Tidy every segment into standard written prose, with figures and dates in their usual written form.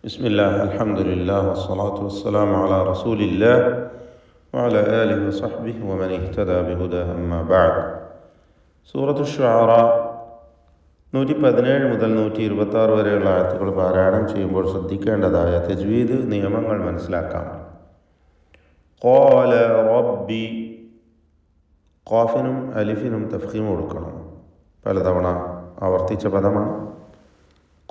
ബിസ്മില്ലാ അൽഹംദുലില്ലാ വസ്സലാത്തു വസ്സലാമു അലാ റസൂലില്ലാ വഅലാ ആലിഹി വസഹ്ബിഹി വമൻ ഇഹ്തദാ ബിഹുദാഹു അമ്മാ ബഅദ്. സൂറത്തു ശുആറ 117 മുതൽ 126 വരെയുള്ള ആയത്തുകൾ പാരായണം ചെയ്യുമ്പോൾ ശ്രദ്ധിക്കേണ്ടതായ തജ്വീദ് നിയമങ്ങൾ മനസ്സിലാക്കാം. ഖാല റബ്ബി, ഖാഫിനും അലിഫിനും തഫ്ഖീം കൊടുക്കണം. പലതവണ ആവർത്തിച്ച പദമാണ്.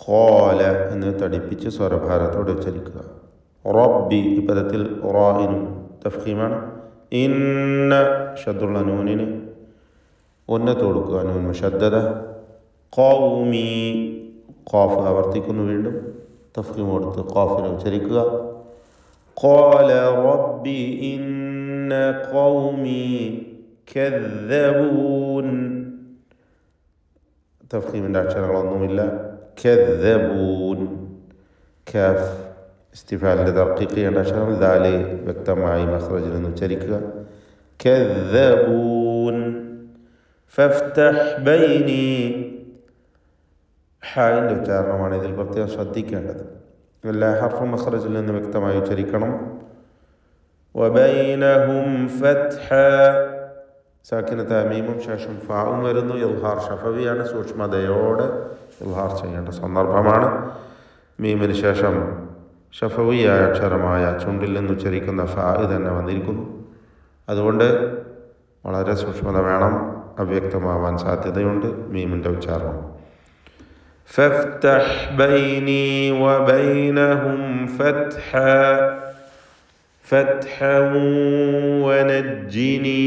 ഖാല എന്ന് തടിപ്പിച്ച് സ്വരഭാരത്തോടെ ഉച്ചരിക്കുക. റബ്ബി ഈ പദത്തിൽ റാഇനും തഫ്ഖീമാണ്. ഇന്ന ഷദ്ദുള്ള നൂനിന് ഉന്നത്ത് കൊടുക്കുക, നൂൻ മുശദ്ദദ. ഖൗമി, ഖാഫ് ആവർത്തിക്കുന്നു, വീണ്ടും തഫ്ഖീം കൊടുത്ത് ഖാഫിനെ ഉച്ചരിക്കുക. ഖാല റബ്ബി ഇന്ന ഖൗമി കദ്ദബൂൻ, തഫ്ഖീമിൻ്റെ അക്ഷരങ്ങളൊന്നുമില്ല. കദ്ദബൂൻ, കാഫ് ഇസ്തിഫാലിൻ്റെ തർക്കീഖ് ചെയ്യേണ്ട അക്ഷരം. ദാല് വ്യക്തമായി മഖ്റജിൽ നിന്ന് ഉച്ചരിക്കുക. കദ്ദബൂൻ. ഫഫ്തഹ് ബൈനി, ഹായിൻ്റെ ഉച്ചാരണമാണ് ഇതിൽ പ്രത്യേകം ശ്രദ്ധിക്കേണ്ടത്. എല്ലാ ഹർഫും മഖ്റജിൽ നിന്ന് വ്യക്തമായി ഉച്ചരിക്കണം. വബൈനഹും ഫത്ഹ, സാക്കിനത്ത് മീമും ശേഷം ഫാവും വരുന്നു. ഇൽഹാർ ഷഫവിയാണ്, സൂക്ഷ്മതയോടെ ഇൽഹാർ ചെയ്യേണ്ട സന്ദർഭമാണ്. മീമിന് ശേഷം ഷഫവിയായ അക്ഷരമായ ചുണ്ടിൽ നിന്ന് ഉച്ചരിക്കുന്ന ഫാ തന്നെ വന്നിരിക്കുന്നു. അതുകൊണ്ട് വളരെ സൂക്ഷ്മത വേണം, അവ്യക്തമാവാൻ സാധ്യതയുണ്ട് മീമിൻ്റെ ഉച്ചാരണം. ഫഫ്തഹ് ബൈനി വബൈനഹും ഫത്ഹ ഫത്ഹൻ വനജ്ജിനി,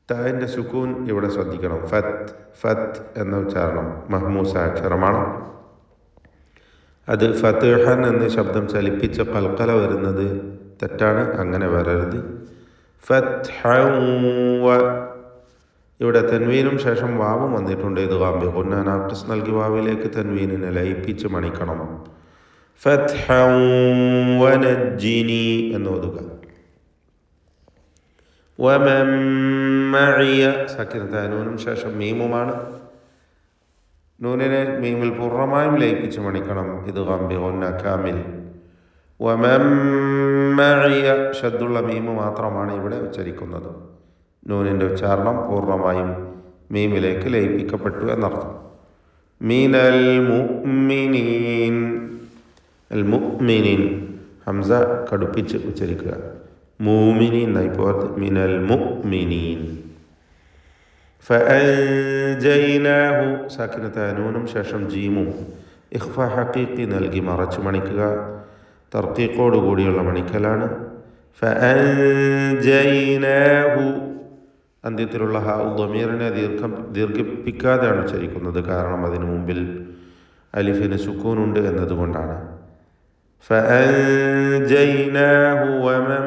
തായിൻ്റെ സുക്കൂൻ ഇവിടെ ശ്രദ്ധിക്കണം. ഫത്ത് എന്ന ഉച്ചാരണം മഹ്മൂസ അക്ഷരമാണ്. അത് ഫത്ഹൻ എന്ന് ശബ്ദം ചലിപ്പിച്ച കൽക്കല വരുന്നത് തെറ്റാണ്, അങ്ങനെ വരരുത്. ഫത്ഹൻ വ, ഇവിടെ തൻവീനും ശേഷം വാവും വന്നിട്ടുണ്ട്. ഇത് ഗാംബി നാഖിസ് നൽകി വാവിലേക്ക് തൻവീനിനെ ലയിപ്പിച്ച് മണിക്കണം. ഫത്ഹൻ വനജ്ജിനി എന്നോതുക. വമൻ മഅിയ, സക്കിനത്തായ നൂനും ശേഷം മീമുമാണ്. നൂനിനെ മീമിൽ പൂർണ്ണമായും ലയിപ്പിച്ച് മണിക്കണം. ഇത് ഗംബി കാമിൽ. വമൻ മഅിയ, ഷദ്ദുള്ള മീമ് മാത്രമാണ് ഇവിടെ ഉച്ചരിക്കുന്നത്. നൂനിൻ്റെ ഉച്ചാരണം പൂർണ്ണമായും മീമിലേക്ക് ലയിപ്പിക്കപ്പെട്ടു എന്നർത്ഥം. മിനൽ മുഅ്മിനീൻ, അൽ മുഅ്മിനീൻ ഹംസ കടുപ്പിച്ച് ഉച്ചരിക്കുക. മൂമിനീൻ നൈപ്പോത്ത്. മിനൽ മുഅ്മിനീൻ. ഫഅൻജയ്നാഹു, സാക്കിനത്തായ നൂനും ശേഷം ജീമും ഇഖ്ഫ ഹഖീഖി നൽകി മറച്ച് മണിക്കുക. തർക്കീഖോട് കൂടിയുള്ള മണിക്കലാണ്. ഫഅൻജയ്നാഹു, അന്ത്യത്തിലുള്ള ഹ ദമീറിനെ ദീർഘിപ്പിക്കാതെയാണ് ഉച്ചരിക്കുന്നത്, കാരണം അതിനു മുമ്പിൽ അലിഫിന് സുക്കൂനുണ്ട് എന്നതുകൊണ്ടാണ്. ഫഅൻജയ്നാഹു വമൻ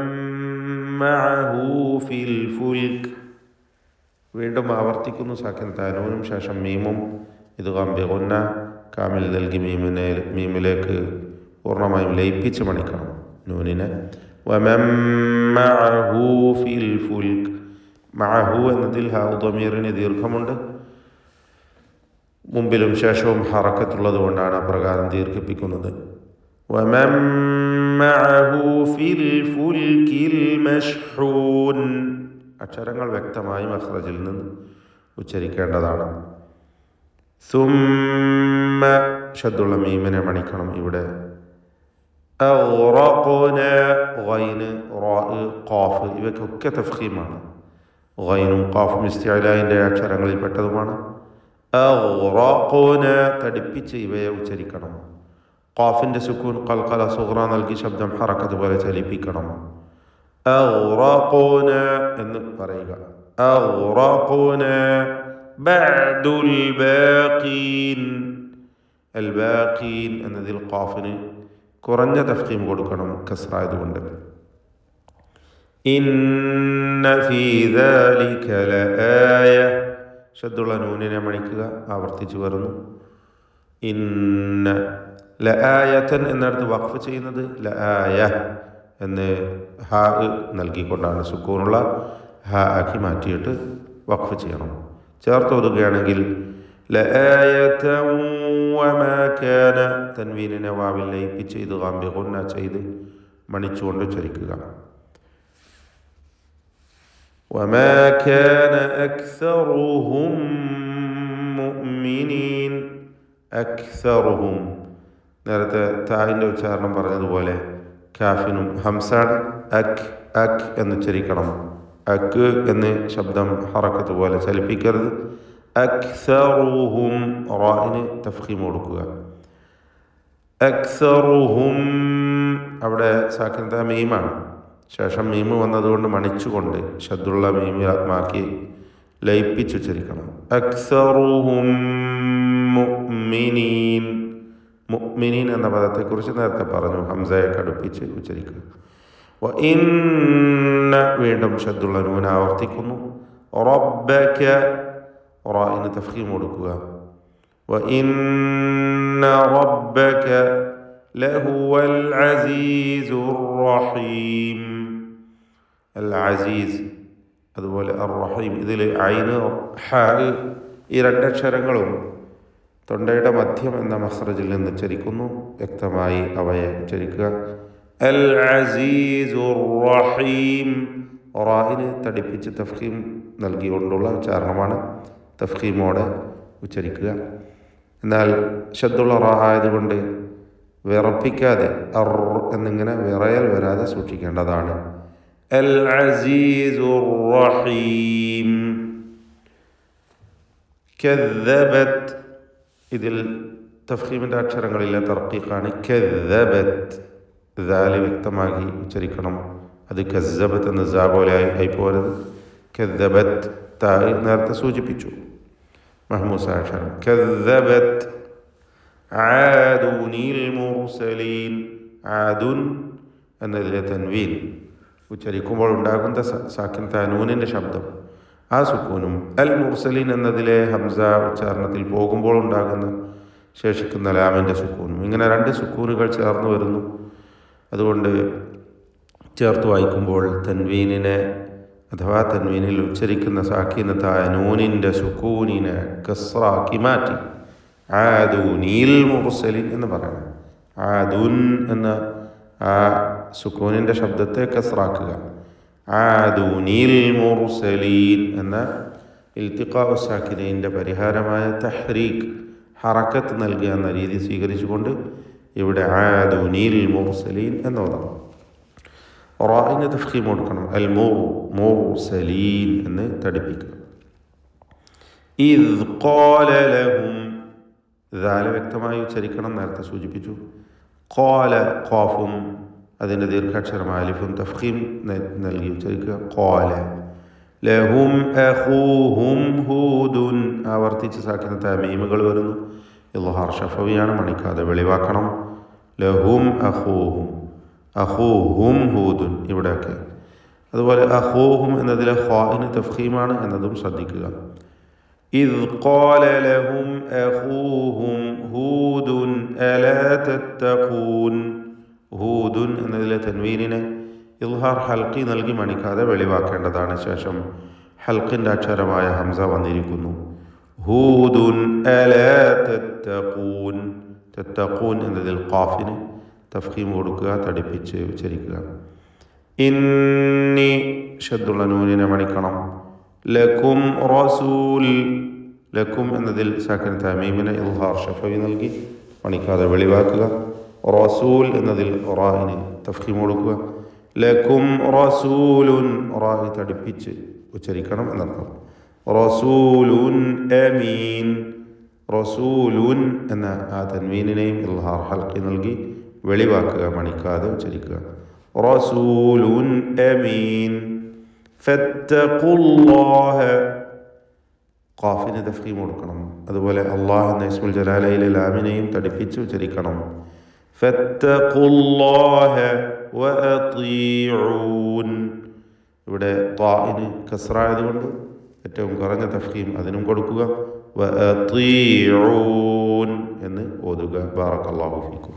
മഅഹു ഫിൽ ഫുൽക്, വീണ്ടും ആവർത്തിക്കുന്നു. സാക്കിനത്തായ നൂനും ശേഷം മീമും ഇത് ഗംബി കാമിൽ നൽകി മീമിലേക്ക് പൂർണ്ണമായും ലയിപ്പിച്ച് മണിക്കണം നൂനിനെ. വമൻ മഅഹു ഫിൽ ഫുൽക്, മഅഹു എന്നതിൽ ഹ ദമീറിന് ദീർഘമുണ്ട്, മുമ്പിലും ശേഷവും ഹറക്കത്തുള്ളത് കൊണ്ടാണ് അപ്രകാരം ദീർഘിപ്പിക്കുന്നത്. വമൻ മഅഹു ഫിൽ ഫുൽകിൽ മശ്ഹൂൻ, അക്ഷരങ്ങൾ വ്യക്തമായി മഖ്റജിൽ നിന്ന് ഉച്ചരിക്കേണ്ടതാണ്. സുമ്മ, ഷദ്ദുള്ള മീമിനെ മണിക്കണം. ഇവിടെ അഗ്റഖ്ന, ഗൈന് റാ ഖാഫ് ഇവയ്ക്കൊക്കെ തഫ്ഖീമാണ്. ഗൈനും ഖാഫും ഇസ്തിഅലാഇൻ്റെ അക്ഷരങ്ങളിൽ പെട്ടതുമാണ്. അഗ്റഖ്ന തടിപ്പിച്ച് ഇവയെ ഉച്ചരിക്കണം. ഖാഫിൻ്റെ സുക്കൂൻ ഖൽഖല സുഗ്റ നൽകി ശബ്ദം ഹറക്കത്ത് പോലെ ചലിപ്പിക്കണം. അഗ്റഖ്ന എന്ന് പറയുക. അഗ്റഖ്ന ബഅദുൽ ബാഖീൻ, അൽ ബാഖീൻ എന്നതിൽ ഖാഫിന് കുറഞ്ഞ തഫ്ഖീം കൊടുക്കണം, കസ്റായതുകൊണ്ട്. ഇന്ന ഫീ ദാലിക ലആയ, ഷദ്ദുള്ള നൂനിനെ മണിക്കുക, ആവർത്തിച്ചു വരുന്നു. ഇന്ന ലആയതൻ എന്നിടത്ത് വഖഫ് ചെയ്യുന്നത് ലആയ എന്ന് ഹാ നൽകിക്കൊണ്ടാണ്. സുക്കൂനുള്ള ഹാ ആക്കി മാറ്റിയിട്ട് വഖഫ് ചെയ്യണം. ചേർത്തോതുകയാണെങ്കിൽ ലആയതൻ വമാ കാന തൻവീനിനെ വാവിൽ ലയിപ്പിച്ച് ഇദ്ഗാം ബിഗുന്ന ചെയ്ത് മണിച്ചുകൊണ്ട് ഉച്ചരിക്കുക. വമാ കാന അക്സറുഹും മുഅ്മിനീൻ. അക്സറുഹും നേരത്തെ തായിൻ്റെ ഉച്ചാരണം പറഞ്ഞതുപോലെ കാഫിനും ഹംസാണ്. അക് അക് എന്ന് ഉച്ചരിക്കണം. അക് എന്ന് ശബ്ദം ഹറക്കത്ത് പോലെ ചലിപ്പിക്കരുത്. അക്സറുഹും റാഇന് തഫ്ഖീം കൊടുക്കുക. അക്സറുഹും അവിടെ സാക്കിനത്ത മീമാണ്. ശേഷം മീമ് വന്നതുകൊണ്ട് മണിച്ചുകൊണ്ട് ശദ്ദുള്ള മീമാക്കി ലയിപ്പിച്ചുച്ചരിക്കണം. അക്സറുഹും മുഅ്മിനീൻ. മുഅ്മിനീൻ എന്ന പദത്തെക്കുറിച്ച് നേരത്തെ പറഞ്ഞു. ഹംസയെ കടുപ്പിച്ച് ഉച്ചരിക്കുക. വ ഇന്ന വീണ്ടും ശദ്ദുള്ള നൂൻ ആവർത്തിക്കുന്നു. റബ്ബക റാഇന് തഫ്ഖീം കൊടുക്കുക. വ ഇന്ന റബ്ബക ലഹുവൽ അസീസുർ റഹീം. അൽ അസീസ് അതുപോലെ അർ റഹീം. ഇതിൽ ഐന് ഹ ഈ രണ്ടക്ഷരങ്ങളും തൊണ്ടയുടെ മധ്യം എന്ന മഖ്റജിൽ നിന്ന് ഉച്ചരിക്കുന്നു. വ്യക്തമായി അവയെ ഉച്ചരിക്കുക. അൽ അസീസുർ റഹീം. റാഇന് തടിപ്പിച്ച് തഫ്ഖീം നൽകിക്കൊണ്ടുള്ള ഉച്ചാരണമാണ്. തഫ്ഖീമോടെ ഉച്ചരിക്കുക. എന്നാൽ ശദ്ദുള്ള റാ ആയതുകൊണ്ട് വിറപ്പിക്കാതെ അർ എന്നിങ്ങനെ വിറയൽ വരാതെ സൂക്ഷിക്കേണ്ടതാണ്. അൽ അസീസുർ റഹീം. കദ്ദബത് ഇതിൽ തഫ്ഖീമിൻ്റെ അക്ഷരങ്ങളിലെ തർക്കീഖാണ്. കദ്ദബത് ദാല് വ്യക്തമാക്കി ഉച്ചരിക്കണം. അത് കസ്സബത്ത് എന്ന സാ പോലെ ആയി പോരുത്. കദ്ദബത് തായ് നേരത്തെ സൂചിപ്പിച്ചു മഹ്മൂസ അക്ഷരം. കദ്ദബത് ആദുനിൽ മുർസലീൻ. ആദുൻ എന്നതിലെ തൻവീൻ ഉച്ചരിക്കുമ്പോൾ ഉണ്ടാകുന്ന സാക്കിൻ താനൂനിൻ്റെ ശബ്ദം ആ സുക്കൂനും അൽ മുർസലീൻ എന്നതിലെ ഹംസ ഉച്ചാരണത്തിൽ പോകുമ്പോൾ ഉണ്ടാകുന്ന ശേഷിക്കുന്ന ലാമിൻ്റെ സുക്കൂനും ഇങ്ങനെ രണ്ട് സുക്കൂനുകൾ ചേർന്ന് വരുന്നു. അതുകൊണ്ട് ചേർത്ത് വായിക്കുമ്പോൾ തൻവീനിനെ അഥവാ തൻവീനിൽ ഉച്ചരിക്കുന്ന സാക്കീനത്തായ നൂനിൻ്റെ സുക്കൂനിനെ കസ്റാക്കി മാറ്റി ആദുനിൽ മുർസലീൻ എന്ന് പറയണം. ആദുൻ എന്ന ആ സുക്കൂനിൻ്റെ ശബ്ദത്തെ കസ്റാക്കുക. ആദുനിൽ മുർസലീൻ എന്ന ഇൽത്തിഖാഉ സാക്കിനൈൻ്റെ പരിഹാരമായ തഹ്രീക്ക് ഹറക്കത്ത് നൽകുക എന്ന രീതി സ്വീകരിച്ചുകൊണ്ട് ഇവിടെ ആദുനിൽ മുർസലീൻ എന്നോതാണ്. റാഇന് തഫ്ഖീം കൊടുക്കണം. അൽ മുർസലീൻ എന്ന് തടിപ്പിക്കുക. ഇദ് ഖാല ലഹും ദാല വ്യക്തമായി ഉച്ചരിക്കണം. നേരത്തെ സൂചിപ്പിച്ചു. ഖാല ഖാഫും അതിൻ്റെ ദീർഘാക്ഷരമായ അലിഫും തഫ്ഖീം നൽകി ഉച്ചരിക്കുക. ഖാല ലഹും അഖൂഹും ഹൂദുൻ ആവർത്തിച്ച് സാക്കിനത്തെ മീമുകൾ വരുന്നു. ഇദ്ഹാർ ഷഫവിയാണ്, മണിക്കാതെ വെളിവാക്കണം. ലഹും അഖൂഹും അഖൂഹും ഹൂദുൻ ഇവിടെയൊക്കെ. അതുപോലെ അഖൂഹും എന്നതിലെ ഖാഇന് തഫ്ഖീമാണ് എന്നതും ശ്രദ്ധിക്കുക. ഇദ് ഖാല ലഹും അഖൂഹും ഹൂദുൻ അലാ തത്തഖൂൻ. ഹൂദുൻ എന്നതിലെ തൻവീനിനെ ഇദ്ഹാർ ഹൽക്കി നൽകി മണിക്കാതെ വെളിവാക്കേണ്ടതാണ്. ശേഷം ഹൽക്കിൻ്റെ അക്ഷരമായ ഹംസ വന്നിരിക്കുന്നു. ഹൂദുൻ അലാ തത്തഖൂൻ. തത്തഖൂൻ എന്നതിൽ ഖാഫിന് തഫ്ഖീം കൊടുക്കുക, തടിപ്പിച്ച് ഉച്ചരിക്കുക. ഇന്നി ശദ്ദുള്ള നൂനിനെ മണിക്കണം. ലക്കും റസൂൽ. ലക്കും എന്നതിൽ സാക്കിൻ തമീമിനെ ഇദ്ഹാർ ഷഫവി നൽകി മണിക്കാതെ വെളിവാക്കുക. റസൂൽ എന്നതിൽ റാഇന് തഫ്ഖീം കൊടുക്കുക. ലക്കും റസൂലുൻ റാഇ തടിപ്പിച്ച് ഉച്ചരിക്കണം എന്നർത്ഥം. റസൂലുൻ അമീൻ. റസൂലുൻ എന്ന ആ തൻവീനിനെയും ഇദ്ഹാർ ഹൽക്കി നൽകി വെളിവാക്കുക, മണിക്കാതെ ഉച്ചരിക്കുക. റസൂലുൻ അമീൻ. ഫത്തഖുല്ലാഹ ഖാഫിന് തഫ്ഖീം കൊടുക്കണം. അതുപോലെ അല്ലാഹ് എന്ന ഇസ്മുൽ ജലാലയിലെ ലാമിനെയും തടിപ്പിച്ച് ഉച്ചരിക്കണം. ഫത്തഖുല്ലാഹ വഅതീഊൻ. ഇവിടെ ത്വാഇന് കസ്റായതുകൊണ്ട് ഏറ്റവും കുറഞ്ഞ തഫ്ഖീം അതിനും കൊടുക്കുക. വഅതീഊൻ എന്ന് ഓതുക. ബാറക്കല്ലാഹു ഫീക്കും.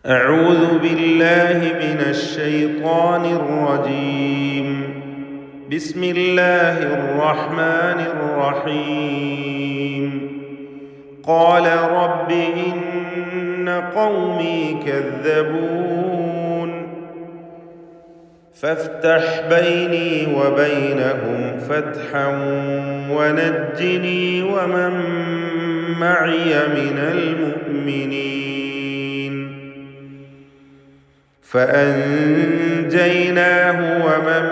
أعوذ بالله من الشيطان الرجيم. بسم الله الرحمن الرحيم قال رب إن قومي كذبون فافتح بيني وبينهم فتحا ونجني ومن معي من المؤمنين فأنجيناه ومن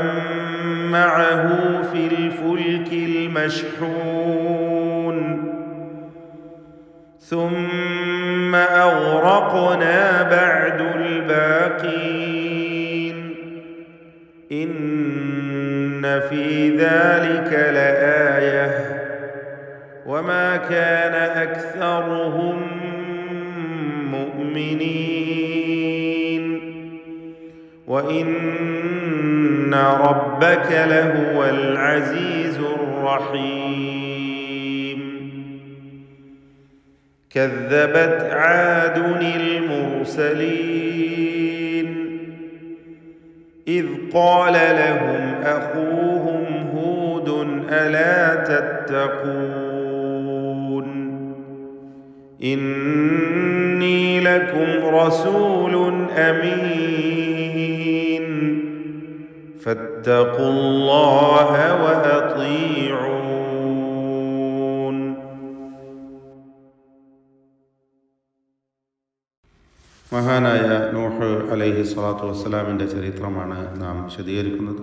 معه في الفلك المشحون ثم أغرقنا بعد الباقين إن في ذلك لآية وما كان أكثرهم مؤمنين وإن ربك لهو العزيز الرحيم كذبت عاد المرسلين إذ قال لهم أخوهم هود ألا تتقون إني لكم رسول أمين فاتقوا الله وأطيعون. മഹാനായ നൂഹ് അലൈഹി സ്വലാത്തു വസ്സലാമിൻ്റെ ചരിത്രമാണ് നാം വിശദീകരിക്കുന്നത്.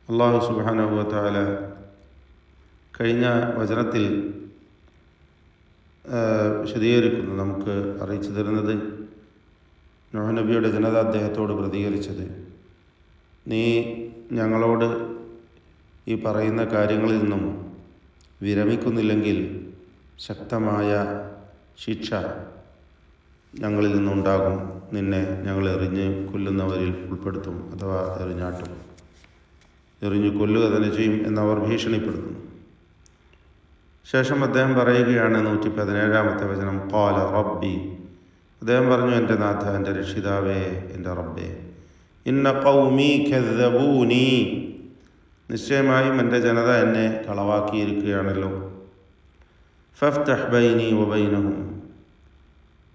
അല്ലാഹു സുബ്ഹാനഹു വ തആല കഴിഞ്ഞ വചനത്തിൽ വിശദീകരിക്കുന്നു, നമുക്ക് അറിയിച്ചു തരുന്നത്, നൂഹ് നബിയുടെ ജനത അദ്ദേഹത്തോട് പ്രതികരിച്ചത്, നീ ഞങ്ങളോട് ഈ പറയുന്ന കാര്യങ്ങളിൽ നിന്നും വിരമിക്കുന്നില്ലെങ്കിൽ ശക്തമായ ശിക്ഷ ഞങ്ങളിൽ നിന്നുണ്ടാകും, നിന്നെ ഞങ്ങൾ എറിഞ്ഞ് കൊല്ലുന്നവരിൽ ഉൾപ്പെടുത്തും, അഥവാ എറിഞ്ഞാട്ടും, എറിഞ്ഞു കൊല്ലുക തന്നെ ചെയ്യും എന്നവർ ഭീഷണിപ്പെടുത്തുന്നു. ശേഷം അദ്ദേഹം പറയുകയാണ് 117-ാമത്തെ വചനം, ഖാല റബ്ബി, അദ്ദേഹം പറഞ്ഞു, എൻ്റെ നാഥ, എൻ്റെ രക്ഷിതാവേ, എൻ്റെ റബ്ബേ, ഇന്ന ഖൗമി കദ്ദബൂനി, നിശ്ചയമായും എൻ്റെ ജനത എന്നെ കളവാക്കിയിരിക്കുകയാണല്ലോ. ഫഫ്തഹ് ബൈനി വബൈനഹും,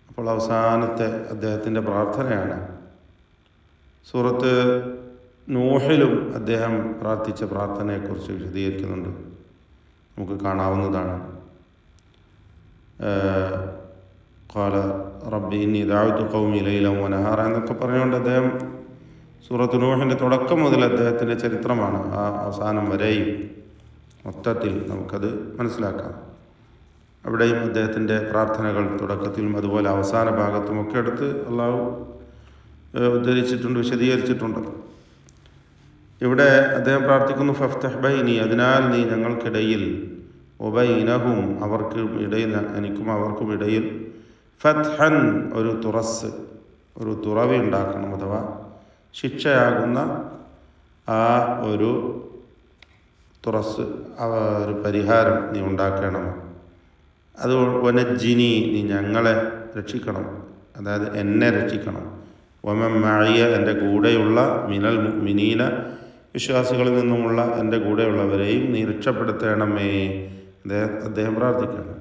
അപ്പോൾ അവസാനത്തെ അദ്ദേഹത്തിൻ്റെ പ്രാർത്ഥനയാണ്. സൂറത്ത് നൂഹിലും അദ്ദേഹം പ്രാർത്ഥിച്ച പ്രാർത്ഥനയെക്കുറിച്ച് വിശദീകരിക്കുന്നുണ്ട്, നമുക്ക് കാണാവുന്നതാണ്. ഖാല റബ്ബി ഇന്നി ദഅവ്തു ഖൗമി ലൈലൻ വനഹാറ എന്നൊക്കെ പറഞ്ഞുകൊണ്ട് അദ്ദേഹം സൂറത്ത് നൂഹിൻ്റെ തുടക്കം മുതൽ അദ്ദേഹത്തിൻ്റെ ചരിത്രമാണ്, ആ അവസാനം വരെയും മൊത്തത്തിൽ നമുക്കത് മനസ്സിലാക്കാം. അവിടെയും അദ്ദേഹത്തിൻ്റെ പ്രാർത്ഥനകൾ തുടക്കത്തിലും അതുപോലെ അവസാന ഭാഗത്തുമൊക്കെ എടുത്ത് അള്ളാഹു ഉദ്ധരിച്ചിട്ടുണ്ട്, വിശദീകരിച്ചിട്ടുണ്ട്. ഇവിടെ അദ്ദേഹം പ്രാർത്ഥിക്കുന്നു, ഫഫ്തഹ് ബൈനി, അതിനാൽ നീ ഞങ്ങൾക്കിടയിൽ, വബൈനഹും, അവർക്കും ഇടയിൽ, എനിക്കും അവർക്കും ഇടയിൽ, ഫത്ഹൻ, ഒരു തുറസ്, ഒരു തുറവി ഉണ്ടാക്കണം, അഥവാ ശിക്ഷയാകുന്ന ആ ഒരു തുറസ്, ഒരു പരിഹാരം നീ ഉണ്ടാക്കണം. അത് വനജ്ജിനി, നീ ഞങ്ങളെ രക്ഷിക്കണം, അതായത് എന്നെ രക്ഷിക്കണം. വമൻ മഅയ, എൻ്റെ കൂടെയുള്ള, മിനൽ മുഅ്മിനീന, വിശ്വാസികളിൽ നിന്നുമുള്ള എൻ്റെ കൂടെയുള്ളവരെയും നീ രക്ഷപ്പെടുത്തണമേ, അദ്ദേഹം പ്രാർത്ഥിക്കണം.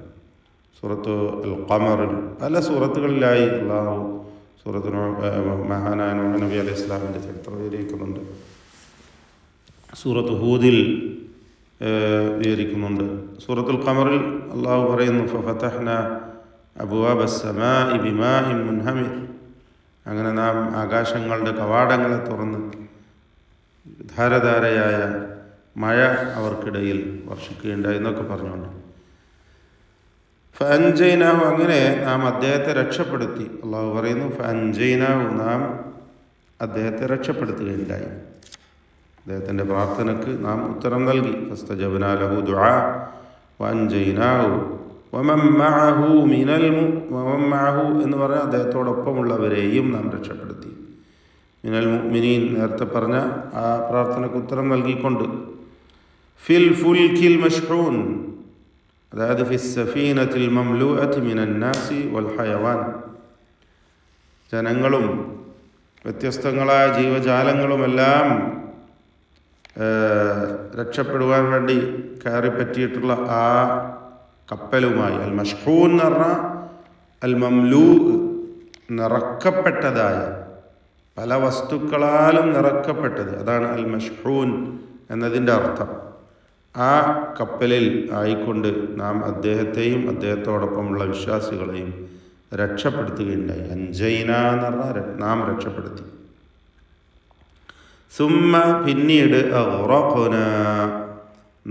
സൂറത്ത് അൽ ഖമറിൽ പല സൂറത്തുകളിലായി അള്ളാഹു സൂറത്ത് മഹാനായ നൂഹ് നബി അലൈഹി ഇസ്ലാമിൻ്റെ ചരിത്രം വിവരിക്കുന്നുണ്ട്. സൂറത്ത് ഹൂദിൽ വിവരിക്കുന്നുണ്ട്. സൂറത്തുൽ ഖമറിൽ അള്ളാഹു പറയുന്നു, ഫഫതഹ്ന അബ്വാബ അസ്സമാഇ ബിമാഇൻ മുൻഹമിർ, അങ്ങനെ നാം ആകാശങ്ങളുടെ കവാടങ്ങളെ തുറന്ന് ധാരധാരയായ മഴ അവർക്കിടയിൽ വർഷിക്കുകയുണ്ടായി എന്നൊക്കെ പറഞ്ഞുകൊണ്ട്, ഫഅൻജൈനാഹു, അങ്ങനെ നാം അദ്ദേഹത്തെ രക്ഷപ്പെടുത്തി. അള്ളാഹു പറയുന്നു, ഫഅൻജൈനാഹു, നാം അദ്ദേഹത്തെ രക്ഷപ്പെടുത്തുകയുണ്ടായി, അദ്ദേഹത്തിൻ്റെ പ്രാർത്ഥനയ്ക്ക് നാം ഉത്തരം നൽകി. ഫസ്തജബ്നാ ലഹു ദുആ വഅൻജൈനാഹു വമൻ മഅഹു എന്ന് പറഞ്ഞാൽ അദ്ദേഹത്തോടൊപ്പമുള്ളവരെയും നാം രക്ഷപ്പെടുത്തി. മിനൽ മുഅ്മിനീൻ, നേരത്തെ പറഞ്ഞ ആ പ്രാർത്ഥനയ്ക്ക് ഉത്തരം നൽകിക്കൊണ്ട്. ഫിൽ ഫുൽക്കിൽ മശ്ഹൂൻ, അതായത് ഫിസ് സഫീനത്തിൽ മംലൂഅത്തി മിനൻ നാസി വൽ ഹയവാൻ, ജനങ്ങളും വ്യത്യസ്തങ്ങളായ ജീവജാലങ്ങളുമെല്ലാം രക്ഷപ്പെടുവാൻ വേണ്ടി കയറി പറ്റിയിട്ടുള്ള ആ കപ്പലുമായി അൽ മഷ്ഹൂൻ എന്ന് പറഞ്ഞാൽ അൽ മംലൂ നിറക്കപ്പെട്ടതായ പല വസ്തുക്കളാലും നിറക്കപ്പെട്ടത്, അതാണ് അൽ മഷ്ഹൂൻ എന്നതിൻ്റെ അർത്ഥം. ആ കപ്പലിൽ ആയിക്കൊണ്ട് നാം അദ്ദേഹത്തെയും അദ്ദേഹത്തോടൊപ്പമുള്ള വിശ്വാസികളെയും രക്ഷപ്പെടുത്തുകയുണ്ടായി. അൻജൈന എന്ന് പറഞ്ഞാൽ നാം രക്ഷപ്പെടുത്തി. സുമ്മ പിന്നീട് അഗ്റഖ്ന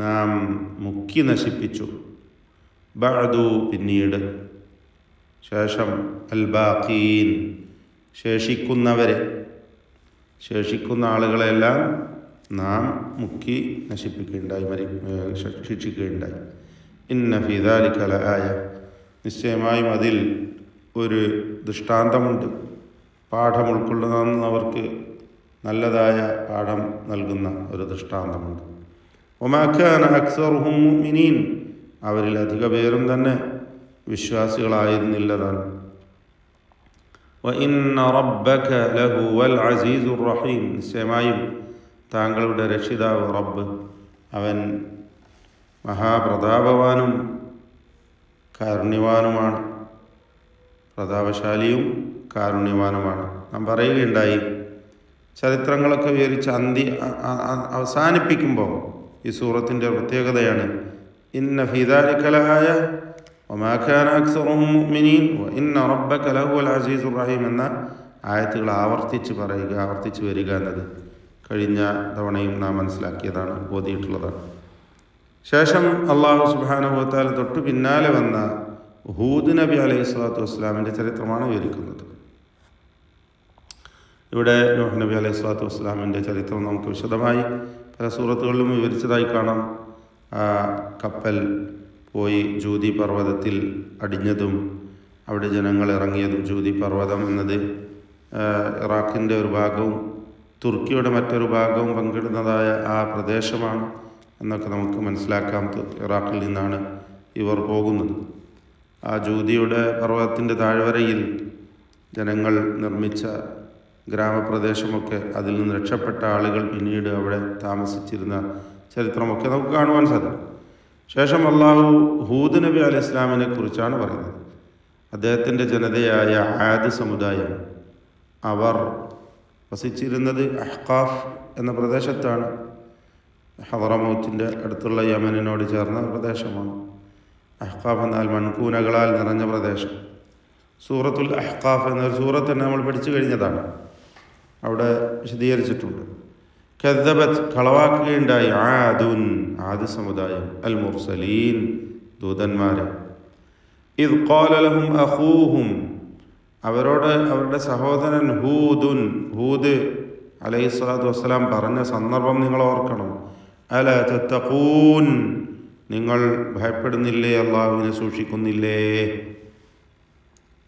നാം മുക്കി നശിപ്പിച്ചു. ബഅദു പിന്നീട്, ശേഷം അൽ ബാഖീൻ ശേഷിക്കുന്നവരെ, ശേഷിക്കുന്ന ആളുകളെല്ലാം നാം മുക്കി നശിപ്പിക്കുകയുണ്ടായി, ശിക്ഷിക്കുകയുണ്ടായി. ഇന്ന ഫീ ദാലിക ലആയ നിശ്ചയമായും അതിൽ ഒരു ദൃഷ്ടാന്തമുണ്ട്, പാഠം ഉൾക്കൊള്ളുന്നവർക്ക് നല്ലതായ പാഠം നൽകുന്ന ഒരു ദൃഷ്ടാന്തമുണ്ട്. വമാ കാന അക്സറുഹും മുഅ്മിനീൻ അവരിൽ അധിക പേരും തന്നെ വിശ്വാസികളായിരുന്നില്ലതാണ്. വഇന്ന റബ്ബക ലഹുവൽ അസീസുർ റഹീം നിശ്ചയമായും താങ്കളുടെ രക്ഷിതാവ് റബ്ബ് അവൻ മഹാപ്രതാപവാനും കാരുണ്യവാനുമാണ്, പ്രതാപശാലിയും കാരുണ്യവാനുമാണ്. നാം പറയുകയുണ്ടായി, ചരിത്രങ്ങളൊക്കെ വിവരിച്ച് അവസാനിപ്പിക്കുമ്പോൾ ഈ സൂറത്തിൻ്റെ പ്രത്യേകതയാണ് ഇന്ന ഫീ ദാലിക ലആയ വമാ കാന അക്സറുഹും മുഅ്മിനീൻ വഇന്ന റബ്ബക ലഹുവൽ അസീസുർ റഹീം എന്ന ആയത്തുകൾ ആവർത്തിച്ച് പറയുക, ആവർത്തിച്ച് വരിക എന്നത് കഴിഞ്ഞ തവണയും നാം മനസ്സിലാക്കിയതാണ്, ഓതിയിട്ടുള്ളതാണ്. ശേഷം അല്ലാഹു സുബ്ഹാനഹു വ തആല തൊട്ട് പിന്നാലെ വന്ന ഹൂദ് നബി അലൈഹി സ്വലാത്തു വസ്സലാമിൻ്റെ ചരിത്രമാണ് വിവരിക്കുന്നത്. ഇവിടെ നൂഹ് നബി അലൈഹി സ്വലാത്തു വസ്സലാമിൻ്റെ ചരിത്രം നമുക്ക് വിശദമായി പല സൂറത്തുകളിലും വിവരിച്ചതായി കാണാം. ആ കപ്പൽ പോയി ജൂതി പർവ്വതത്തിൽ അടിഞ്ഞതും അവിടെ ജനങ്ങൾ ഇറങ്ങിയതും, ജൂതി പർവ്വതം എന്നത് ഇറാഖിൻ്റെ ഒരു ഭാഗവും തുർക്കിയുടെ മറ്റൊരു ഭാഗവും പങ്കിടുന്നതായ ആ പ്രദേശമാണ് എന്നൊക്കെ നമുക്ക് മനസ്സിലാക്കാം. ഇറാഖിൽ നിന്നാണ് ഇവർ പോകുന്നത്. ആ ജൂതിയുടെ പർവ്വതത്തിൻ്റെ താഴ്വരയിൽ ജനങ്ങൾ നിർമ്മിച്ച ഗ്രാമപ്രദേശമൊക്കെ, അതിൽ നിന്ന് രക്ഷപ്പെട്ട ആളുകൾ പിന്നീട് അവിടെ താമസിച്ചിരുന്ന ചരിത്രമൊക്കെ നമുക്ക് കാണുവാൻ സാധിക്കും. ശേഷം അള്ളാഹു ഹൂദ് നബി അലൈഹി ഇസ്ലാമിനെ കുറിച്ചാണ് പറയുന്നത്. അദ്ദേഹത്തിൻ്റെ ജനതയായ ആദ് സമുദായം, അവർ വസിച്ചിരുന്നത് അഹ്ഖാഫ് എന്ന പ്രദേശത്താണ്. ഹദറമൗത്തിൻ്റെ അടുത്തുള്ള യമനിനോട് ചേർന്ന പ്രദേശമാണ്. അഹ്ഖാഫ് എന്നാൽ മൺകൂനകളാൽ നിറഞ്ഞ പ്രദേശം. സൂറത്തുൽ അഹ്ഖാഫ് എന്നൊരു സൂറത്ത് തന്നെ നമ്മൾ പഠിച്ചു കഴിഞ്ഞതാണ്, അവിടെ വിശദീകരിച്ചിട്ടുണ്ട്. കദ്ദബത് കളവാക്കുകയുണ്ടായി ആദുൻ ആദ് സമുദായം അൽ മുർസലീൻ ദൂതന്മാരെ. ഇദ് ഖാല ലഹും അഖൂഹും അവരോട് അവരുടെ സഹോദരൻ ഹൂദ് അലൈഹി സ്വലാത്തു വസ്സലാം പറഞ്ഞ സന്ദർഭം നിങ്ങൾ ഓർക്കണം. അല തത്തഖൂൻ നിങ്ങൾ ഭയപ്പെടുന്നില്ലേ, അള്ളാഹുവിനെ സൂക്ഷിക്കുന്നില്ലേ?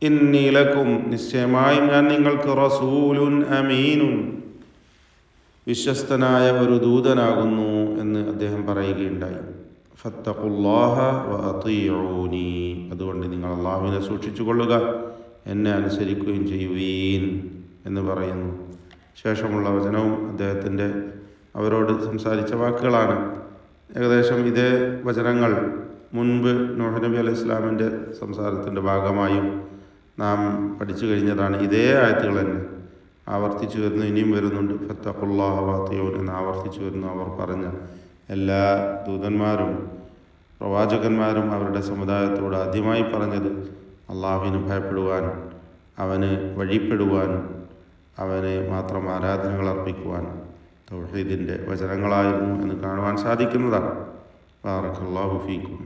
ഇന്നി ലക്കും നിശ്ചയമായും ഞാൻ നിങ്ങൾക്ക് റസൂലുൻ അമീനുൻ വിശ്വസ്തനായ ഒരു ദൂതനാകുന്നു എന്ന് അദ്ദേഹം പറയുകയുണ്ടായി. ഫത്തഖുല്ലാഹ വ അതീഊനി അതുകൊണ്ട് നിങ്ങൾ അള്ളാഹുവിനെ സൂക്ഷിച്ചു കൊള്ളുക, എന്നെ അനുസരിക്കുകയും ചെയ്യുവീൻ എന്ന് പറയുന്നു. ശേഷമുള്ള വചനവും അദ്ദേഹത്തിൻ്റെ അവരോട് സംസാരിച്ച വാക്കുകളാണ്. ഏകദേശം ഇതേ വചനങ്ങൾ മുൻപ് നൂഹ് നബി അലൈഹി ഇസ്ലാമിൻ്റെ സംസാരത്തിൻ്റെ ഭാഗമായും നാം പഠിച്ചു കഴിഞ്ഞതാണ്. ഇതേ ആയത്തുകൾ തന്നെ ആവർത്തിച്ചു വരുന്നു, ഇനിയും വരുന്നുണ്ട്. ഫത്തഖുല്ലാഹ വ അതീഊൻ എന്ന് ആവർത്തിച്ചു വരുന്നു. അവർ പറഞ്ഞ എല്ലാ ദൂതന്മാരും പ്രവാചകന്മാരും അവരുടെ സമുദായത്തോട് ആദ്യമായി പറഞ്ഞത് അള്ളാഹുവിന് ഭയപ്പെടുവാൻ, അവന് വഴിപ്പെടുവാൻ, അവന് മാത്രം ആരാധനകൾ അർപ്പിക്കുവാൻ തൗഹീദിൻ്റെ വചനങ്ങളായിരുന്നു എന്ന് കാണുവാൻ സാധിക്കുന്നതാണ്. ബാറക്കല്ലാഹു ഫീക്കും.